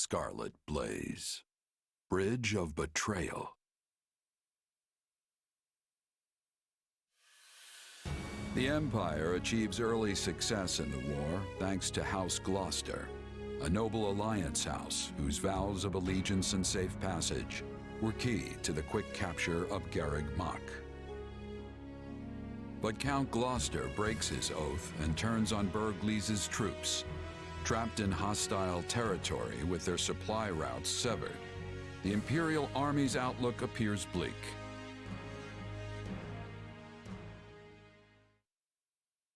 scarlet blaze. Bridge of Betrayal. The Empire achieves early success in the war thanks to House Gloucester, a noble alliance house whose vows of allegiance and safe passage were key to the quick capture of Garreg Mach. But Count Gloucester breaks his oath and turns on Burgleys's troops. Trapped in hostile territory with their supply routes severed, the Imperial Army's outlook appears bleak.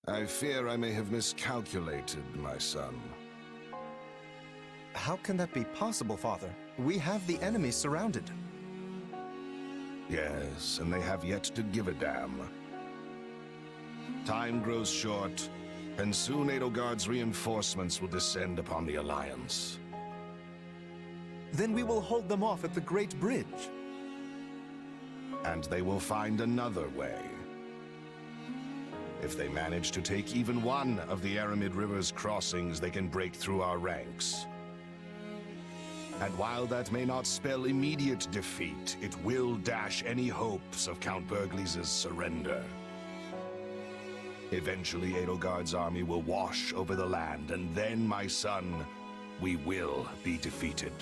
I fear I may have miscalculated, my son. How can that be possible, Father? We have the enemy surrounded. Yes, and they have yet to give a damn. Time grows short, and soon Edelgard's reinforcements will descend upon the Alliance. Then we will hold them off at the Great Bridge. And they will find another way. If they manage to take even one of the Aramid River's crossings, they can break through our ranks. And while that may not spell immediate defeat, it will dash any hopes of Count Burgleys's surrender. Eventually, Edelgard's army will wash over the land, and then, my son, we will be defeated.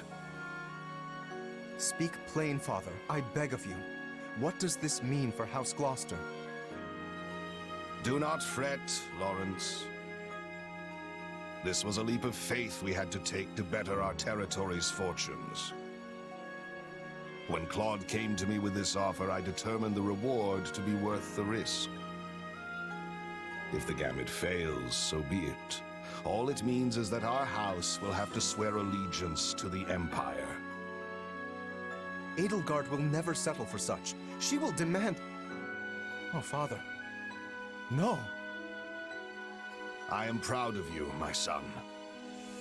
Speak plain, Father. I beg of you. What does this mean for House Gloucester? Do not fret, Lawrence. This was a leap of faith we had to take to better our territory's fortunes. When Claude came to me with this offer, I determined the reward to be worth the risk. If the gamut fails, so be it. All it means is that our house will have to swear allegiance to the Empire. Edelgard will never settle for such. She will demand... Oh, Father. No. I am proud of you, my son.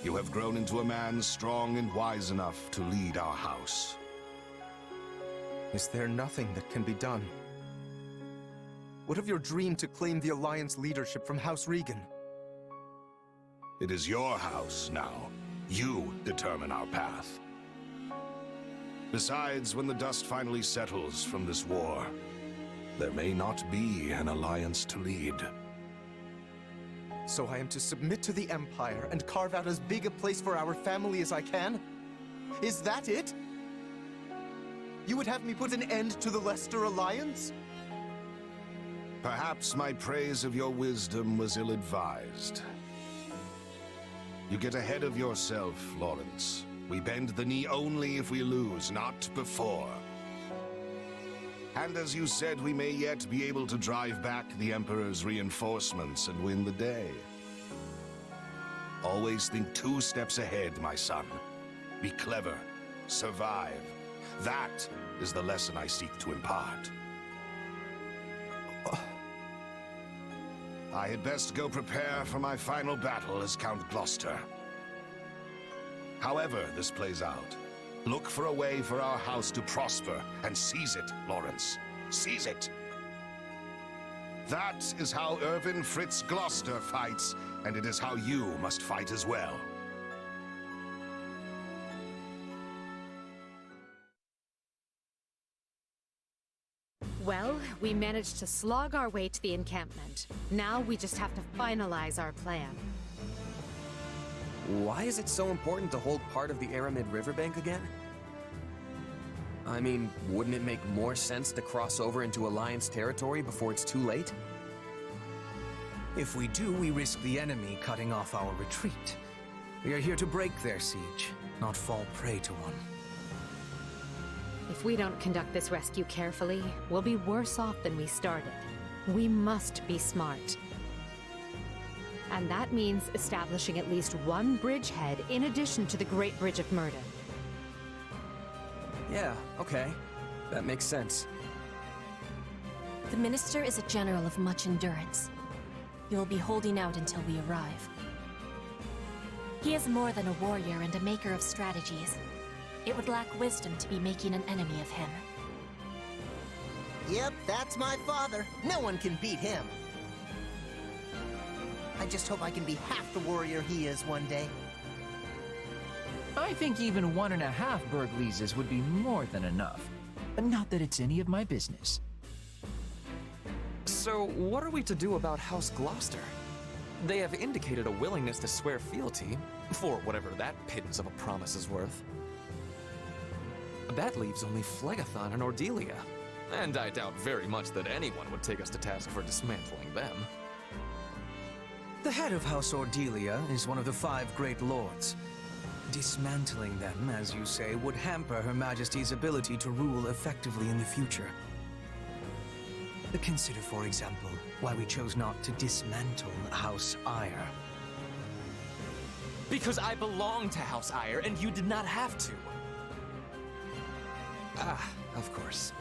You have grown into a man strong and wise enough to lead our house. Is there nothing that can be done? What of your dream to claim the Alliance leadership from House Regan? It is your house now. You determine our path. Besides, when the dust finally settles from this war, there may not be an Alliance to lead. So I am to submit to the Empire and carve out as big a place for our family as I can? Is that it? You would have me put an end to the Leicester Alliance? Perhaps my praise of your wisdom was ill-advised. You get ahead of yourself, Lawrence. We bend the knee only if we lose, not before. And as you said, we may yet be able to drive back the Emperor's reinforcements and win the day. Always think 2 steps ahead, my son. Be clever. Survive. That is the lesson I seek to impart. I had best go prepare for my final battle as Count Gloucester. However this plays out, look for a way for our house to prosper, and seize it, Lawrence. Seize it! That is how Irvin Fritz Gloucester fights, and it is how you must fight as well. Well, we managed to slog our way to the encampment. Now we just have to finalize our plan. Why is it so important to hold part of the Aramid riverbank again? I mean, wouldn't it make more sense to cross over into Alliance territory before it's too late? If we do, we risk the enemy cutting off our retreat. We are here to break their siege, not fall prey to one. If we don't conduct this rescue carefully, we'll be worse off than we started. We must be smart. And that means establishing at least one bridgehead in addition to the Great Bridge of Murden. Yeah, okay. That makes sense. The Minister is a general of much endurance. He will be holding out until we arrive. He is more than a warrior and a maker of strategies. It would lack wisdom to be making an enemy of him. Yep, that's my father. No one can beat him. I just hope I can be half the warrior he is one day. I think even 1.5 Burgleases would be more than enough. Not that it's any of my business. So, what are we to do about House Gloucester? They have indicated a willingness to swear fealty, for whatever that pittance of a promise is worth. That leaves only Phlegathon and Ordelia, and I doubt very much that anyone would take us to task for dismantling them. The head of House Ordelia is one of the 5 great lords. Dismantling them, as you say, would hamper Her Majesty's ability to rule effectively in the future. Consider, for example, why we chose not to dismantle House Eyre. Because I belong to House Eyre, and you did not have to. Ah, of course.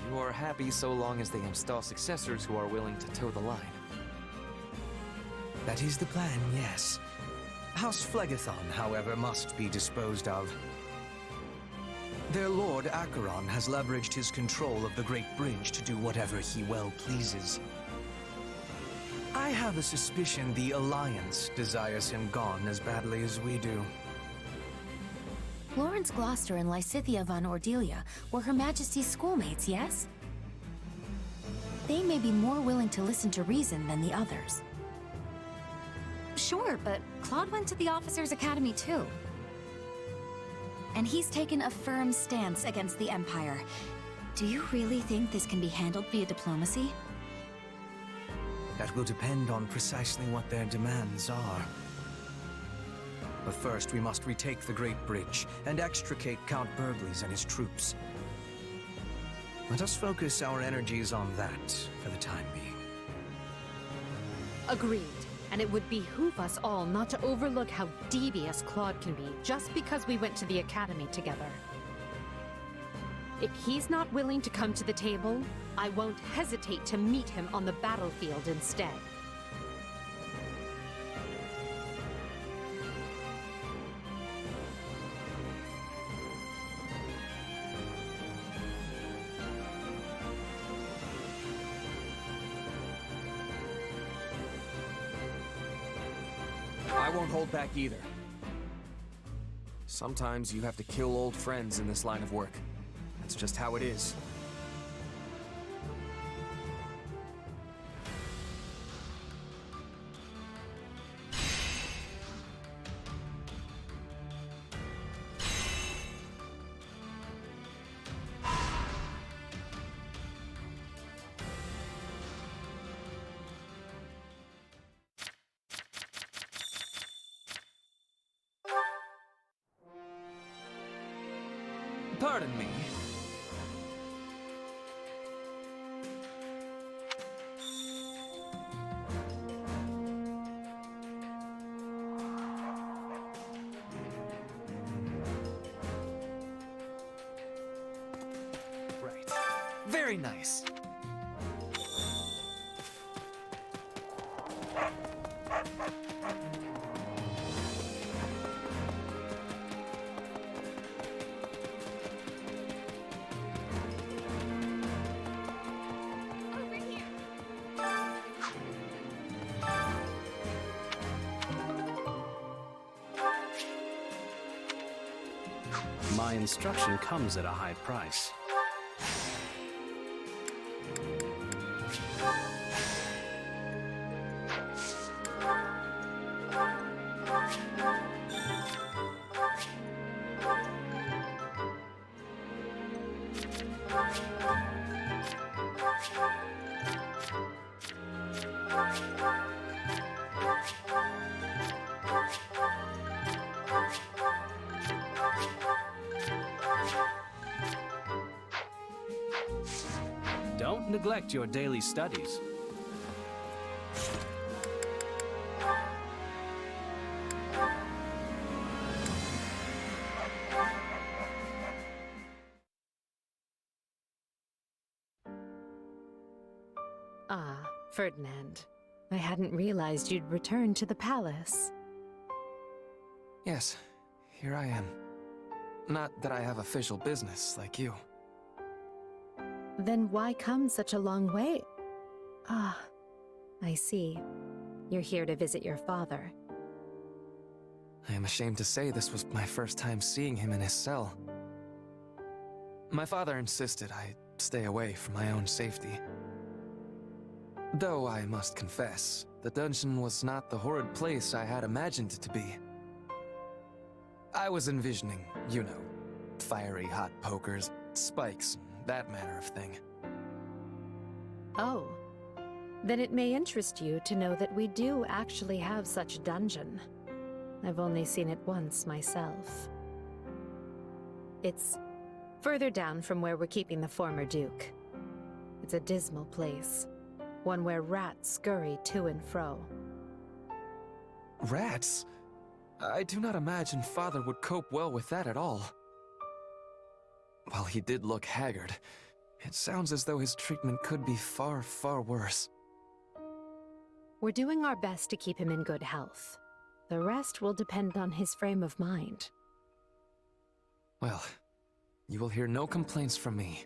You are happy so long as they install successors who are willing to toe the line. That is the plan, yes. House Phlegathon, however, must be disposed of. Their lord, Acheron, has leveraged his control of the Great Bridge to do whatever he well pleases. I have a suspicion the Alliance desires him gone as badly as we do. Lawrence Gloucester and Lysithea von Ordelia were Her Majesty's schoolmates, yes? They may be more willing to listen to reason than the others. Sure, but Claude went to the Officers' Academy too. And he's taken a firm stance against the Empire. Do you really think this can be handled via diplomacy? That will depend on precisely what their demands are. But first, we must retake the Great Bridge and extricate Count Burgles and his troops. Let us focus our energies on that for the time being. Agreed. And it would behoove us all not to overlook how devious Claude can be just because we went to the academy together. If he's not willing to come to the table, I won't hesitate to meet him on the battlefield instead. I won't hold back either. Sometimes you have to kill old friends in this line of work. That's just how it is. Pardon me. Right. Very nice. My instruction comes at a high price. Don't neglect your daily studies. Ah, Ferdinand. I hadn't realized you'd returned to the palace. Yes, here I am. Not that I have official business like you. Then why come such a long way? Ah, I see. You're here to visit your father. I am ashamed to say this was my first time seeing him in his cell. My father insisted I stay away for my own safety. Though I must confess, the dungeon was not the horrid place I had imagined it to be. I was envisioning, you know, fiery hot pokers, spikes, that manner of thing. Oh. Then it may interest you to know that we do actually have such a dungeon. I've only seen it once myself. It's further down from where we're keeping the former Duke. It's a dismal place. One where rats scurry to and fro. Rats? I do not imagine Father would cope well with that at all. While he did look haggard, it sounds as though his treatment could be far, far worse. We're doing our best to keep him in good health. The rest will depend on his frame of mind. Well, you will hear no complaints from me.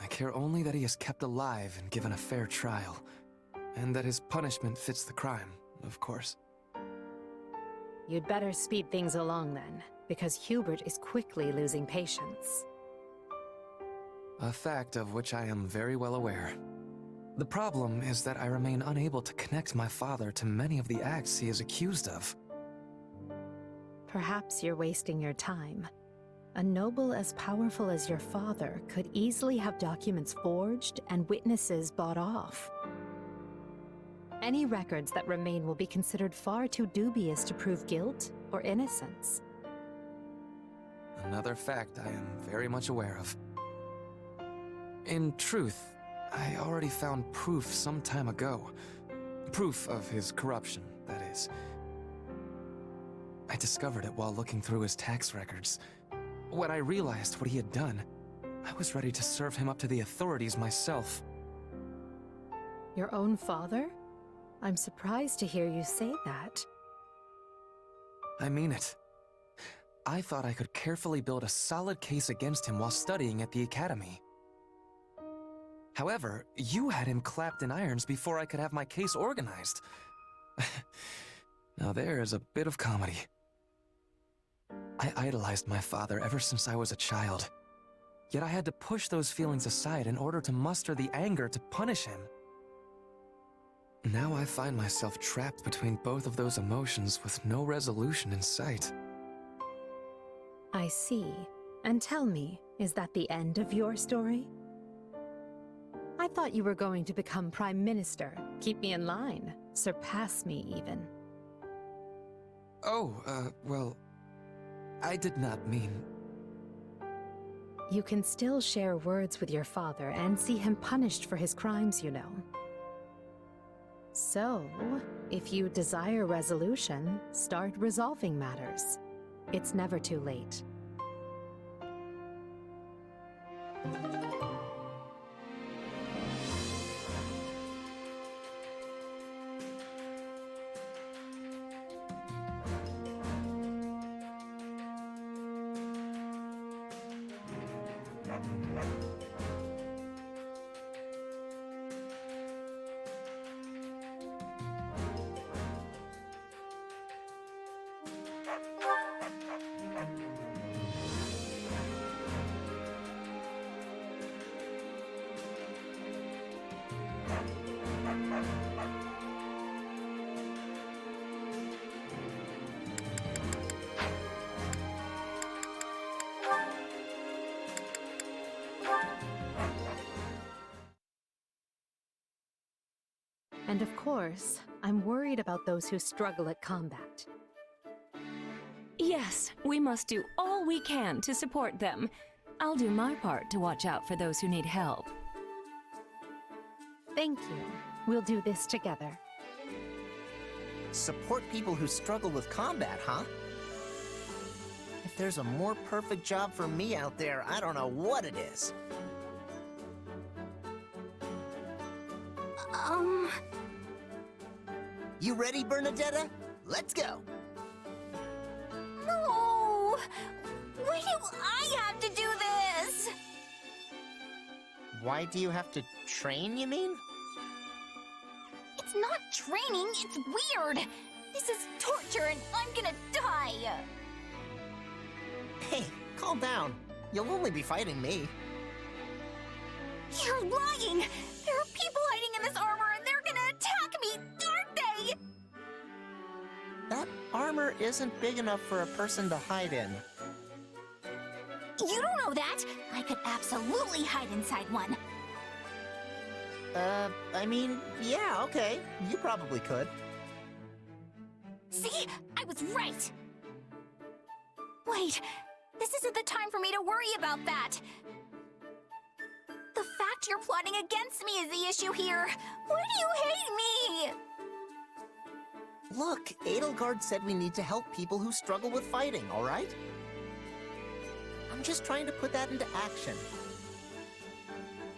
I care only that he is kept alive and given a fair trial, and that his punishment fits the crime, of course. You'd better speed things along then, because Hubert is quickly losing patience. A fact of which I am very well aware. The problem is that I remain unable to connect my father to many of the acts he is accused of. Perhaps you're wasting your time. A noble as powerful as your father could easily have documents forged and witnesses bought off. Any records that remain will be considered far too dubious to prove guilt or innocence. Another fact I am very much aware of. In truth, I already found proof some time ago. Proof of his corruption, that is. I discovered it while looking through his tax records. When I realized what he had done, I was ready to serve him up to the authorities myself. Your own father? I'm surprised to hear you say that. I mean it. I thought I could carefully build a solid case against him while studying at the academy. However, you had him clapped in irons before I could have my case organized. Now there is a bit of comedy. I idolized my father ever since I was a child. Yet I had to push those feelings aside in order to muster the anger to punish him. Now I find myself trapped between both of those emotions with no resolution in sight. I see. And tell me, is that the end of your story? I thought you were going to become Prime Minister, keep me in line, surpass me even. Oh, well, I did not mean... You can still share words with your father and see him punished for his crimes, you know. So, if you desire resolution, start resolving matters. It's never too late. And of course, I'm worried about those who struggle at combat. Yes, we must do all we can to support them. I'll do my part to watch out for those who need help. Thank you. We'll do this together. Support people who struggle with combat, huh? If there's a more perfect job for me out there, I don't know what it is. You ready, Bernadetta? Let's go! No! Why do I have to do this? Why do you have to train, you mean? It's not training, it's weird! This is torture and I'm calm down. You'll only be fighting me. You're lying! There are people hiding in this armor and they're gonna attack me, aren't they? That armor isn't big enough for a person to hide in. You don't know that! I could absolutely hide inside one. I mean, yeah, okay. You probably could. See? I was right! Wait, this isn't the time for me to worry about that! The fact you're plotting against me is the issue here! Why do you hate me? Look, Edelgard said we need to help people who struggle with fighting, alright? I'm just trying to put that into action.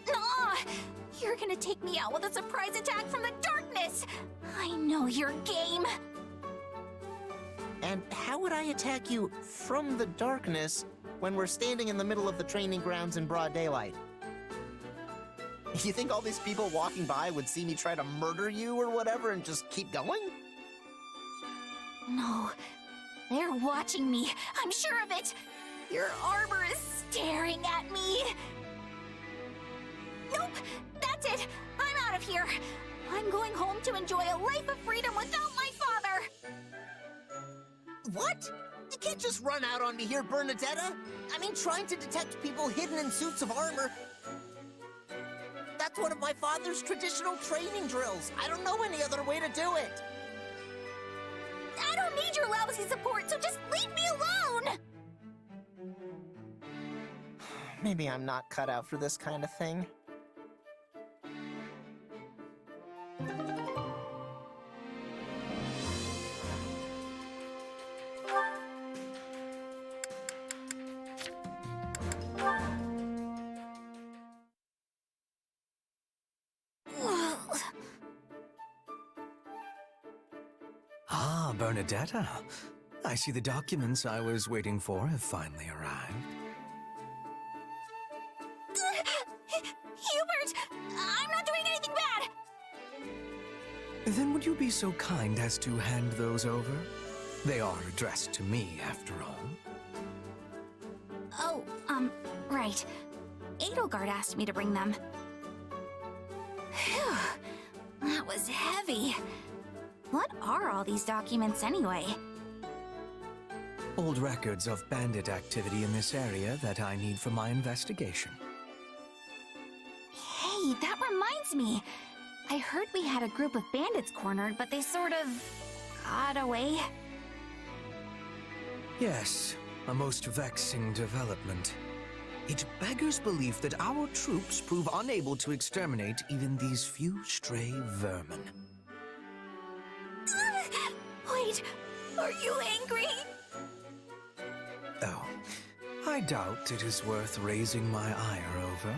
Nah! You're gonna take me out with a surprise attack from the darkness! I know your game! And how would I attack you from the darkness when we're standing in the middle of the training grounds in broad daylight? You think all these people walking by would see me try to murder you or whatever and just keep going? No. They're watching me. I'm sure of it. Your armor is staring at me. Nope. That's it. I'm out of here. I'm going home to enjoy a life of freedom without my father. What? You can't just run out on me here, Bernadetta. I mean, trying to detect people hidden in suits of armor. That's one of my father's traditional training drills. I don't know any other way to do it. I don't need your lousy support, so just leave me alone! Maybe I'm not cut out for this kind of thing. Ah, Bernadetta. I see the documents I was waiting for have finally arrived. Hubert! I'm not doing anything bad! Then would you be so kind as to hand those over? They are addressed to me, after all. Oh, right. Edelgard asked me to bring them. Phew, that was heavy. What are all these documents anyway? Old records of bandit activity in this area that I need for my investigation. Hey, that reminds me. I heard we had a group of bandits cornered, but they sort of got away. Yes, a most vexing development. It beggars belief that our troops prove unable to exterminate even these few stray vermin. Wait, are you angry? Oh, I doubt it is worth raising my ire over.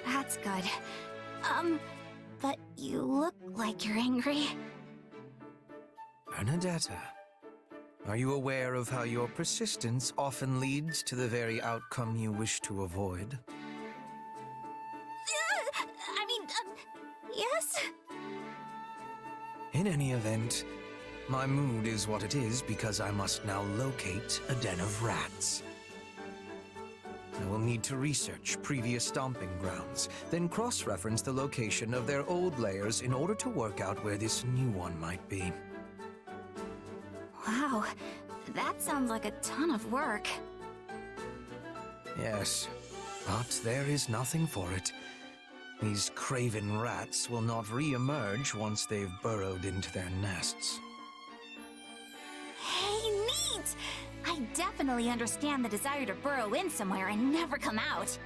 That's good. But you look like you're angry. Bernadetta, are you aware of how your persistence often leads to the very outcome you wish to avoid? Yes? In any event, my mood is what it is because I must now locate a den of rats. I will need to research previous stomping grounds, then cross-reference the location of their old lairs in order to work out where this new one might be. Wow, that sounds like a ton of work. Yes, but there is nothing for it. These craven rats will not re-emerge once they've burrowed into their nests. Hey, neat! I definitely understand the desire to burrow in somewhere and never come out.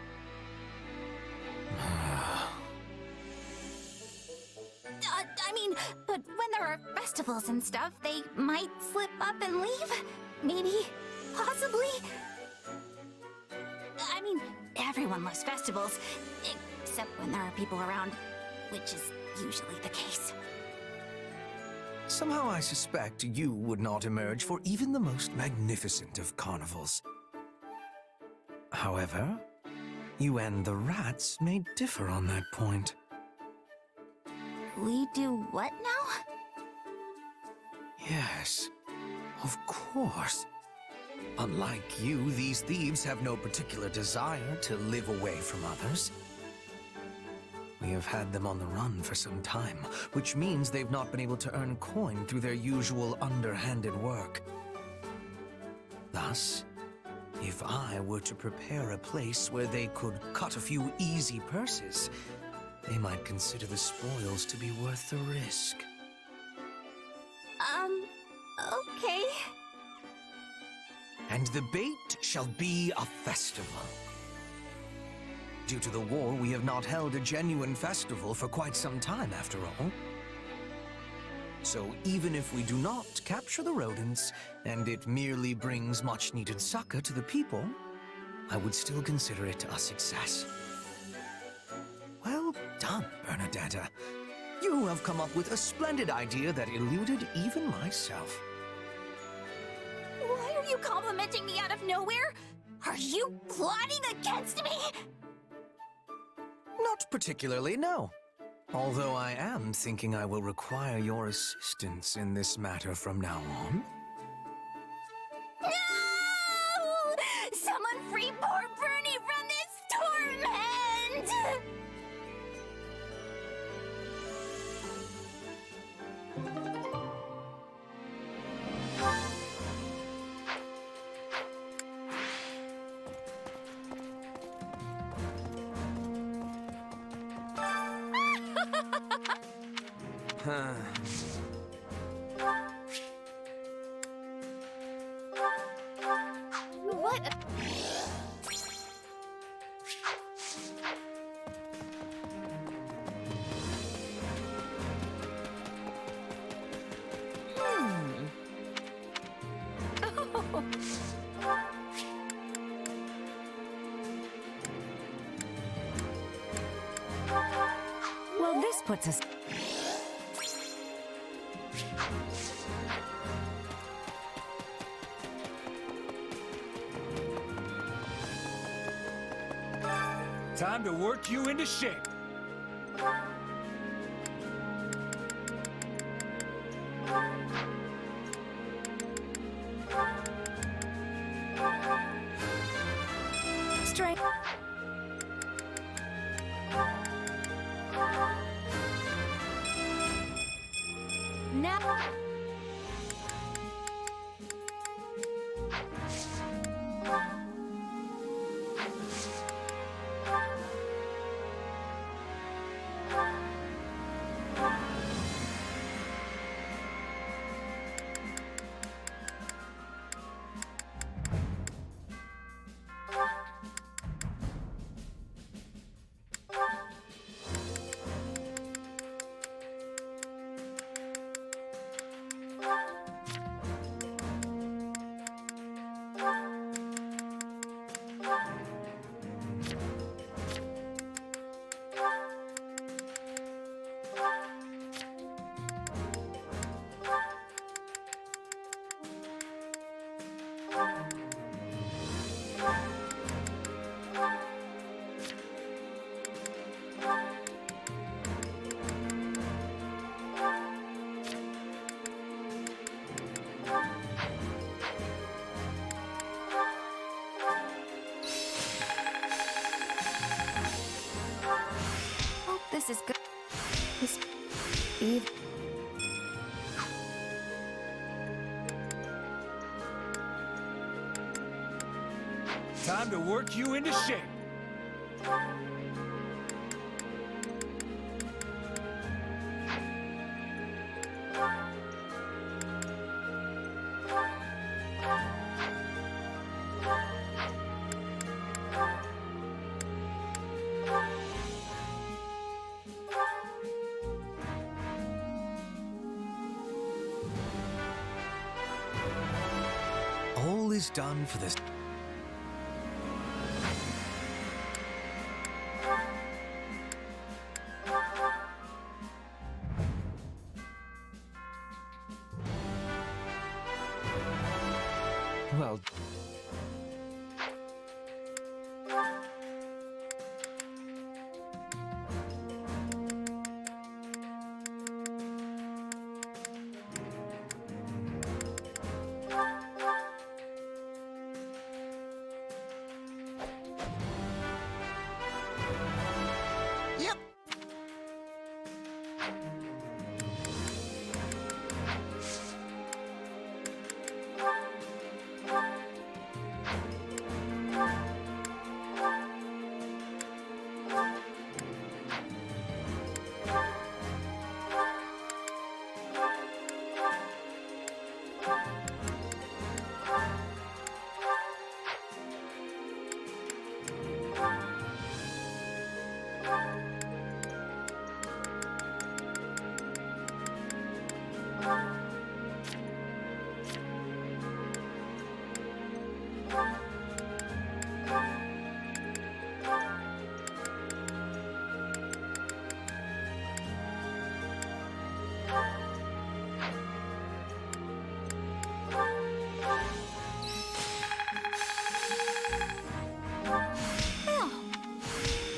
But when there are festivals and stuff, they might slip up and leave? Maybe? Possibly? Everyone loves festivals, except when there are people around, which is usually the case. Somehow I suspect you would not emerge for even the most magnificent of carnivals. However, you and the rats may differ on that point. We do what now? Yes, of course. Unlike you, these thieves have no particular desire to live away from others. We have had them on the run for some time, which means they've not been able to earn coin through their usual underhanded work. Thus, if I were to prepare a place where they could cut a few easy purses, they might consider the spoils to be worth the risk. Okay. And the bait shall be a festival. Due to the war, we have not held a genuine festival for quite some time, after all. So even if we do not capture the rodents, and it merely brings much-needed succor to the people, I would still consider it a success. Well done, Bernadetta. You have come up with a splendid idea that eluded even myself. Why are you complimenting me out of nowhere? Are you plotting against me? Not particularly, no. Although I am thinking I will require your assistance in this matter from now on. No! Someone free poor Bernie from this torment! What? Well, this puts us... Time to work you into shape. Straight. Now... This is good. This... Eve... Time to work you into shape. All is done for this. Well...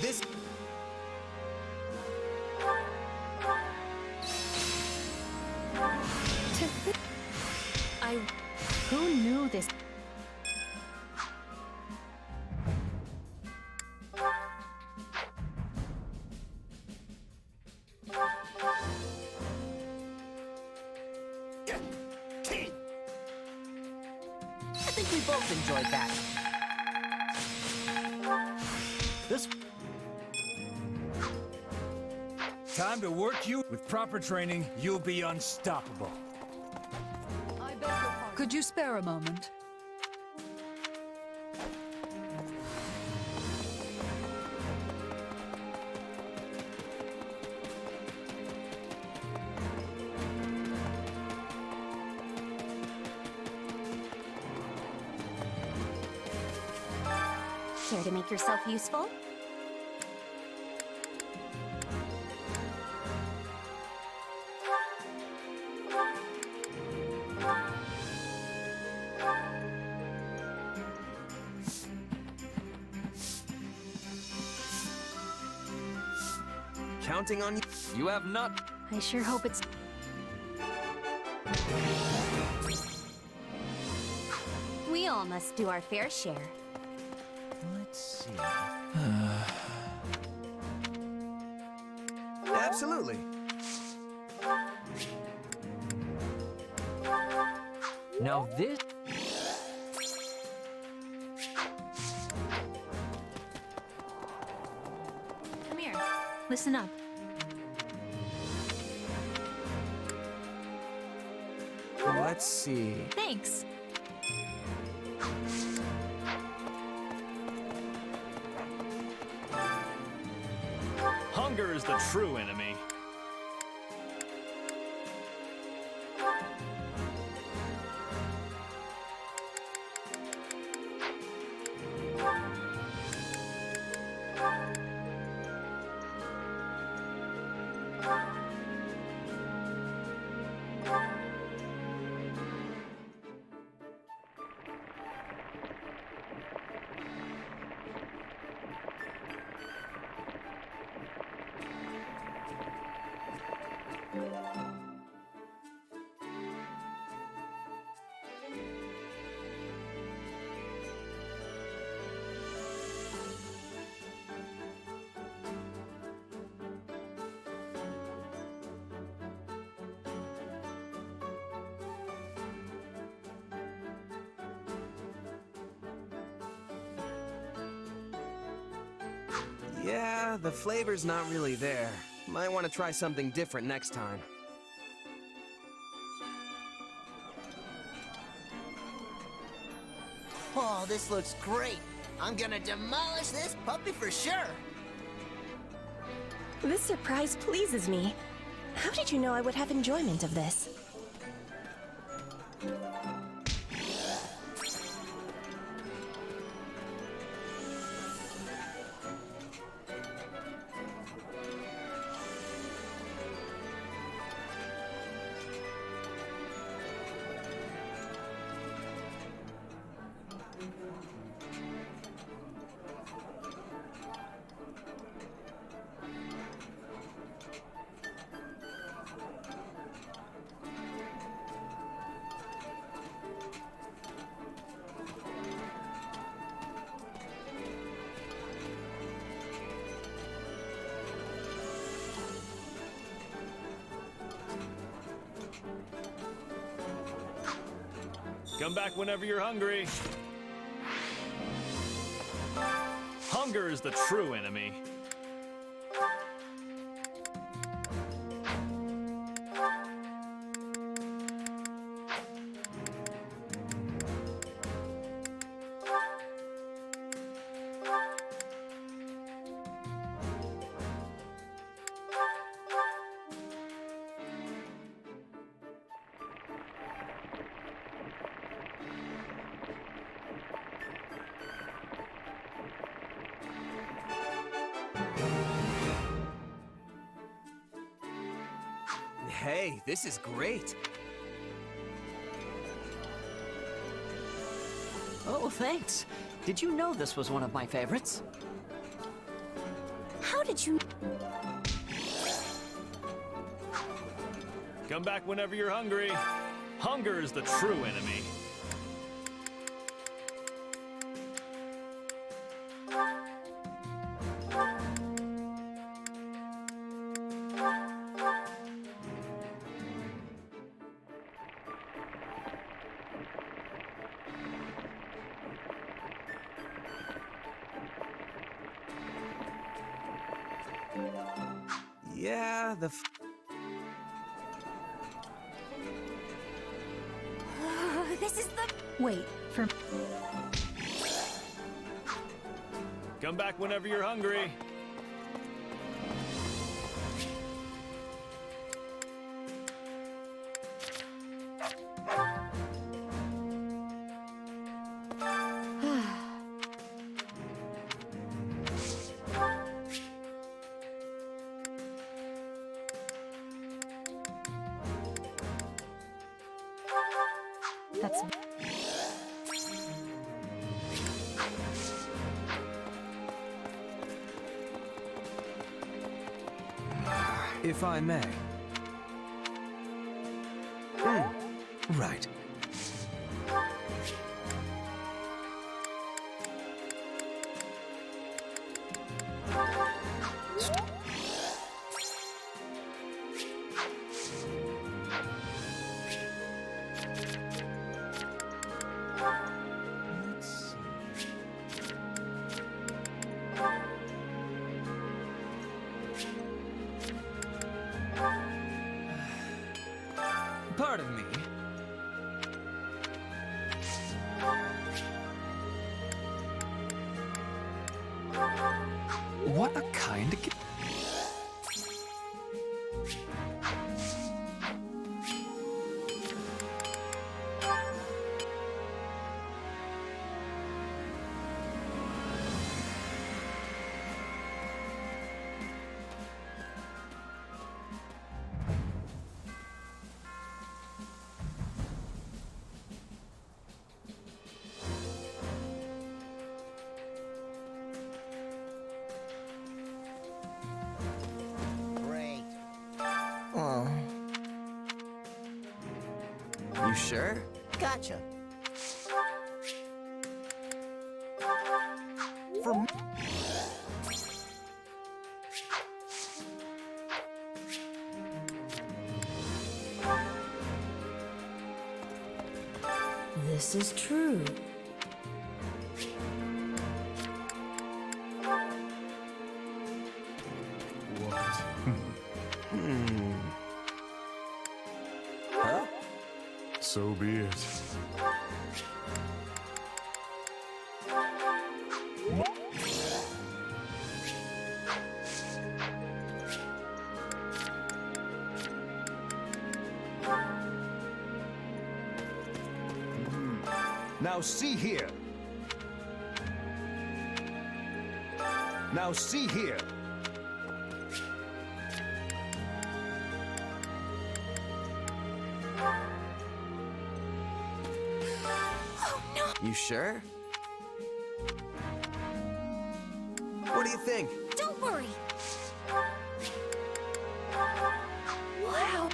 This... Who knew this? I think we both enjoyed that. This... Time to work you. With proper training, you'll be unstoppable. Could you spare a moment? Care to make yourself useful? Counting on you. You have not. I sure hope it's... We all must do our fair share. Let's see. Absolutely. Now this... Come here. Listen up. Let's see. Thanks. Hunger is the true enemy. Yeah, the flavor's not really there. Might want to try something different next time. Oh, this looks great. I'm gonna demolish this puppy for sure. This surprise pleases me. How did you know I would have enjoyment of this? Come back whenever you're hungry. Hunger is the true enemy. Hey, this is great. Oh, thanks. Did you know this was one of my favorites? How did you... Come back whenever you're hungry. Hunger is the true enemy. Yeah, This is the... Wait, for... Come back whenever you're hungry. That's... if I may. Right. Pardon me. What a kind of... Great. Oh. You sure? Gotcha. For... This is true. Huh? So be it. Now see here. Now see here. You sure? What do you think? Don't worry! Wow!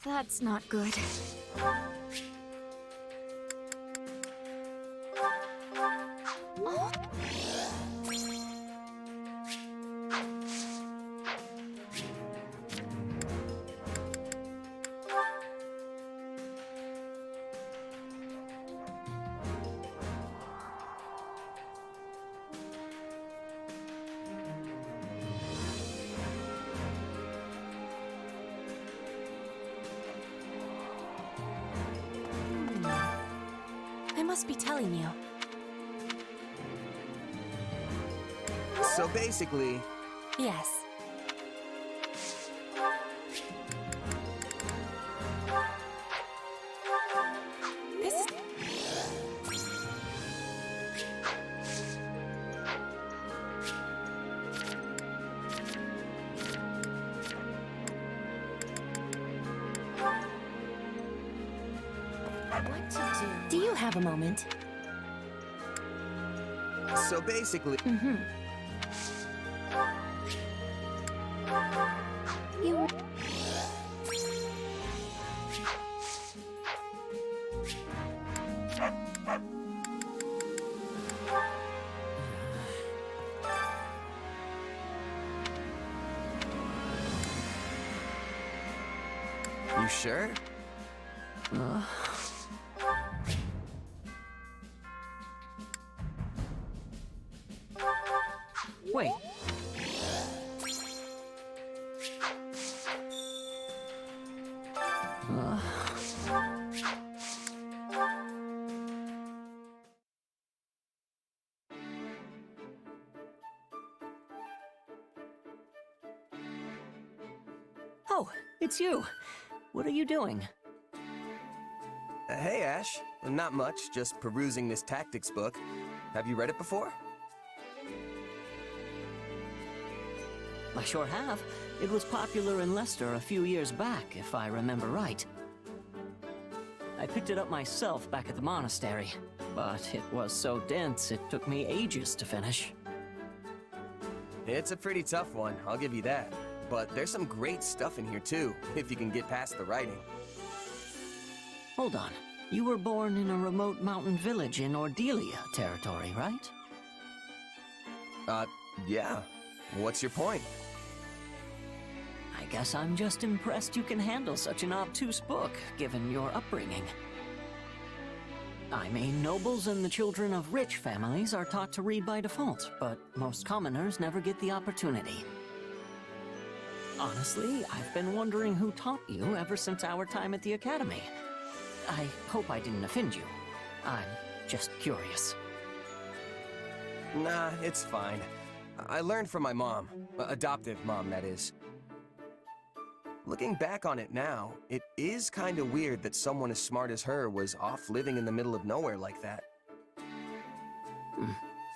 That's not good. Oh. I must be telling you. So basically... Yes. Do you have a moment? So basically... You... You sure? Wait. Oh, it's you. What are you doing? Hey, Ash. Not much, just perusing this tactics book. Have you read it before? I sure have. It was popular in Leicester a few years back, if I remember right. I picked it up myself back at the monastery, but it was so dense it took me ages to finish. It's a pretty tough one, I'll give you that. But there's some great stuff in here too, if you can get past the writing. Hold on. You were born in a remote mountain village in Ordelia territory, right? Yeah. What's your point? I guess I'm just impressed you can handle such an obtuse book, given your upbringing. I mean, nobles and the children of rich families are taught to read by default, but most commoners never get the opportunity. Honestly, I've been wondering who taught you ever since our time at the academy. I hope I didn't offend you. I'm just curious. Nah, it's fine. I learned from my mom. Adoptive mom, that is. Looking back on it now, it is kinda weird that someone as smart as her was off living in the middle of nowhere like that.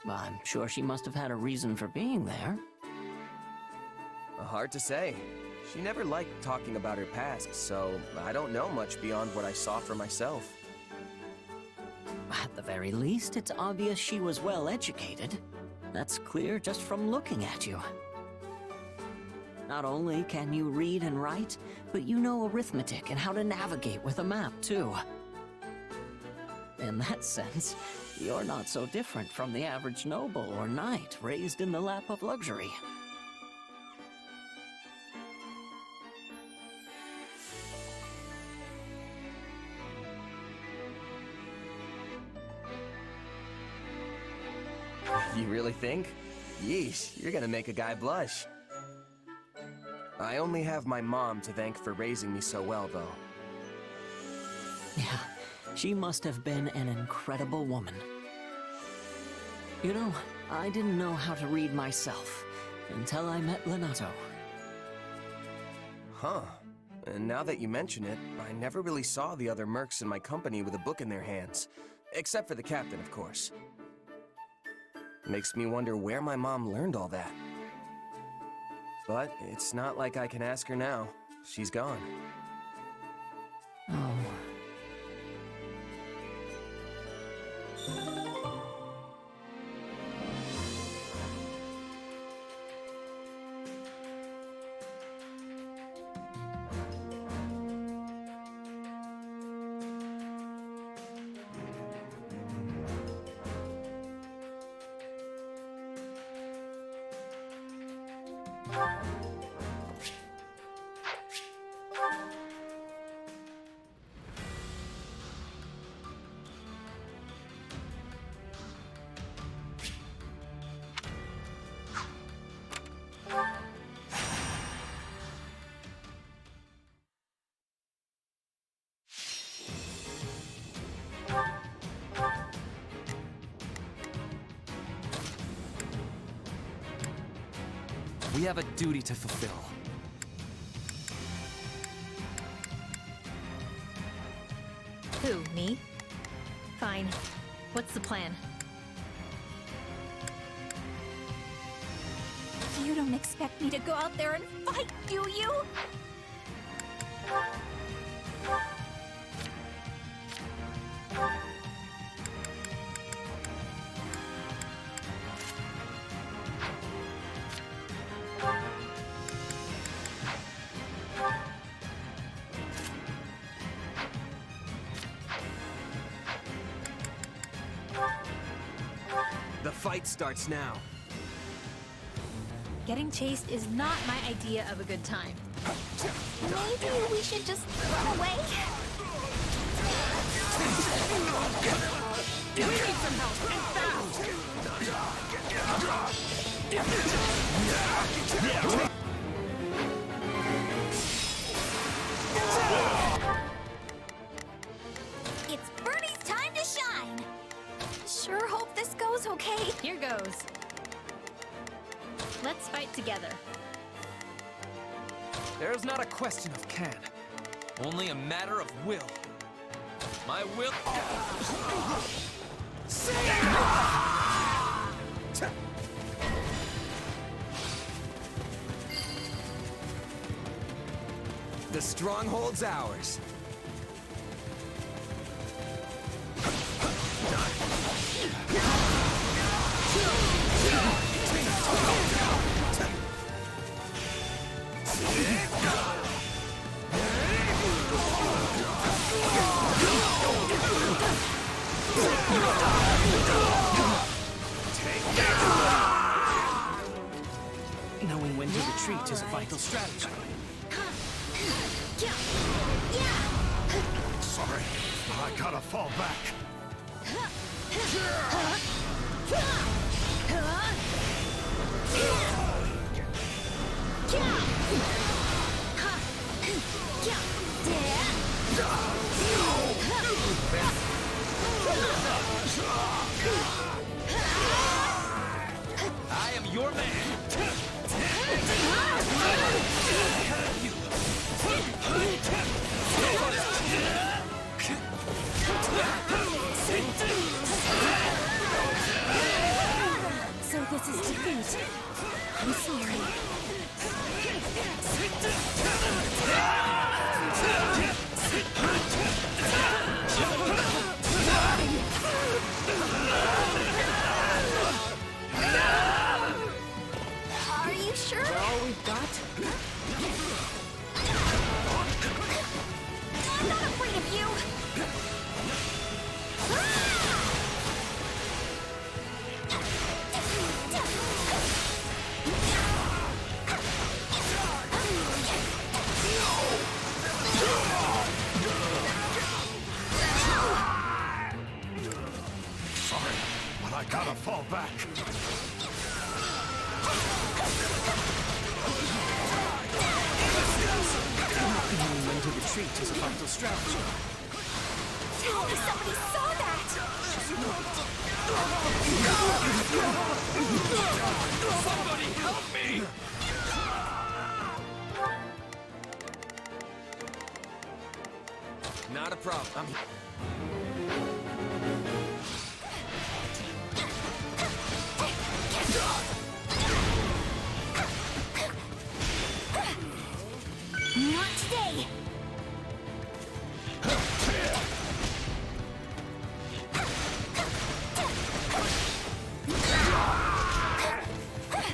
I'm sure she must have had a reason for being there. Hard to say. She never liked talking about her past, so I don't know much beyond what I saw for myself. At the very least, it's obvious she was well educated. That's clear just from looking at you. Not only can you read and write, but you know arithmetic and how to navigate with a map, too. In that sense, you're not so different from the average noble or knight raised in the lap of luxury. You really think? Yeesh, you're gonna make a guy blush. I only have my mom to thank for raising me so well, though. Yeah, she must have been an incredible woman. You know, I didn't know how to read myself until I met Lenato. Huh. And now that you mention it, I never really saw the other mercs in my company with a book in their hands. Except for the captain, of course. Makes me wonder where my mom learned all that. But it's not like I can ask her now. She's gone. Oh. We have a duty to fulfill. Who, me? Fine. What's the plan? You don't expect me to go out there and fight, do you? The fight starts now. Getting chased is not my idea of a good time. Maybe we should just run away? We need some help, and fast! It's Bernie's time to shine! Sure hope this goes okay. Here goes. Let's fight together. There's not a question of can, only a matter of will. My will. The stronghold's ours. Knowing when to retreat is a vital strategy. Sorry, I gotta fall back. I am your man. So this is defeat. I'm sorry. Are you sure? Is that all we've got? I'm not afraid of you! Sorry, but I gotta fall back. Knowing when to retreat is a vital strategy. Tell me somebody saw that! Somebody help me! Not a problem. Not today!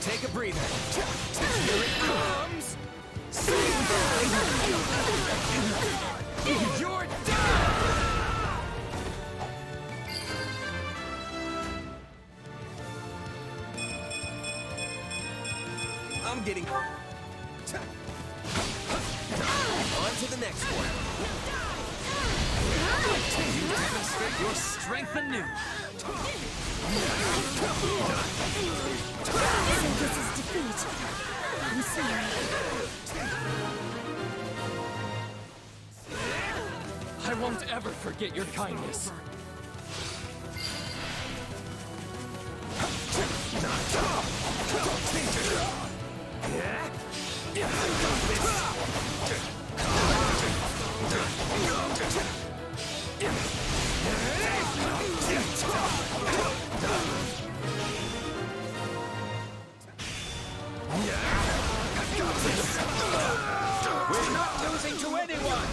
Take a breather. Here it comes. You're done! I'm getting... On to the next one. You demonstrate your strength anew. So this is defeat. I'm sorry. I won't ever forget your kindness. We're not losing to anyone!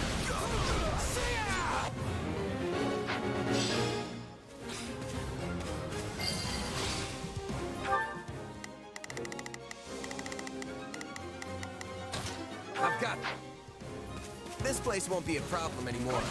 I've got... This place won't be a problem anymore.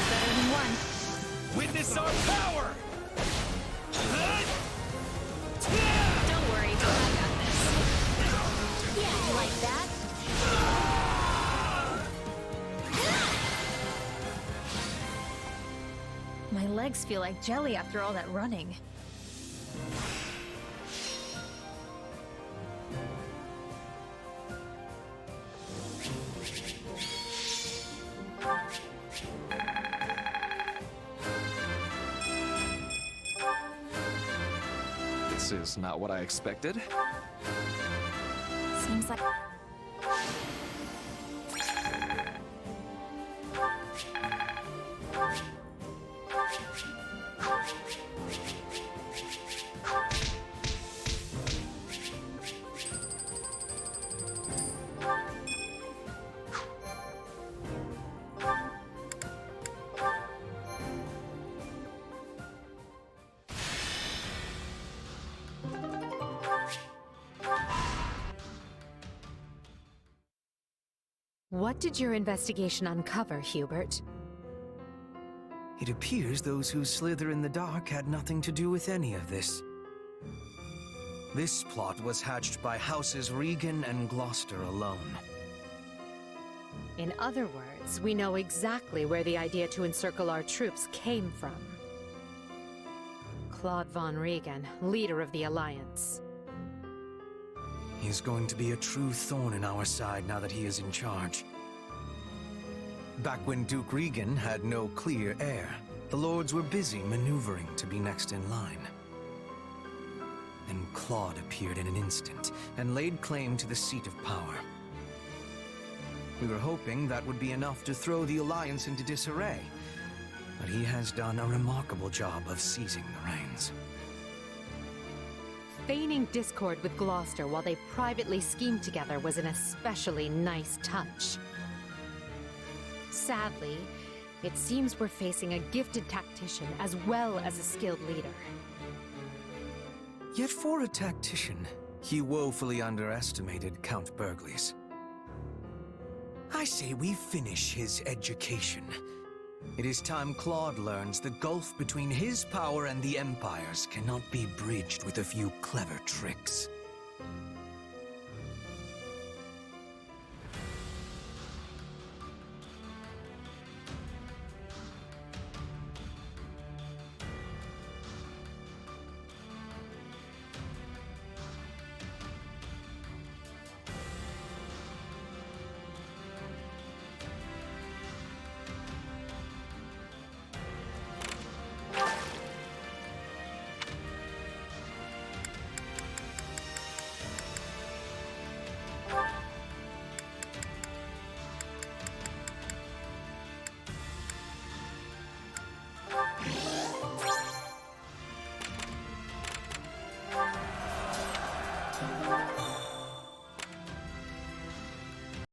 better than one. Witness our power! Don't worry, I got this. Yeah, you like that? My legs feel like jelly after all that running. This is not what I expected. Seems like... What did your investigation uncover, Hubert? It appears those who slither in the dark had nothing to do with any of this. This plot was hatched by Houses Regan and Gloucester alone. In other words, we know exactly where the idea to encircle our troops came from. Claude von Regan, leader of the Alliance. He is going to be a true thorn in our side now that he is in charge. Back when Duke Regan had no clear heir, the Lords were busy maneuvering to be next in line. And Claude appeared in an instant and laid claim to the seat of power. We were hoping that would be enough to throw the Alliance into disarray, but he has done a remarkable job of seizing the reins. Feigning discord with Gloucester while they privately schemed together was an especially nice touch. Sadly, it seems we're facing a gifted tactician as well as a skilled leader. Yet for a tactician, he woefully underestimated Count Burgles. I say we finish his education. It is time Claude learns the gulf between his power and the Empire's cannot be bridged with a few clever tricks.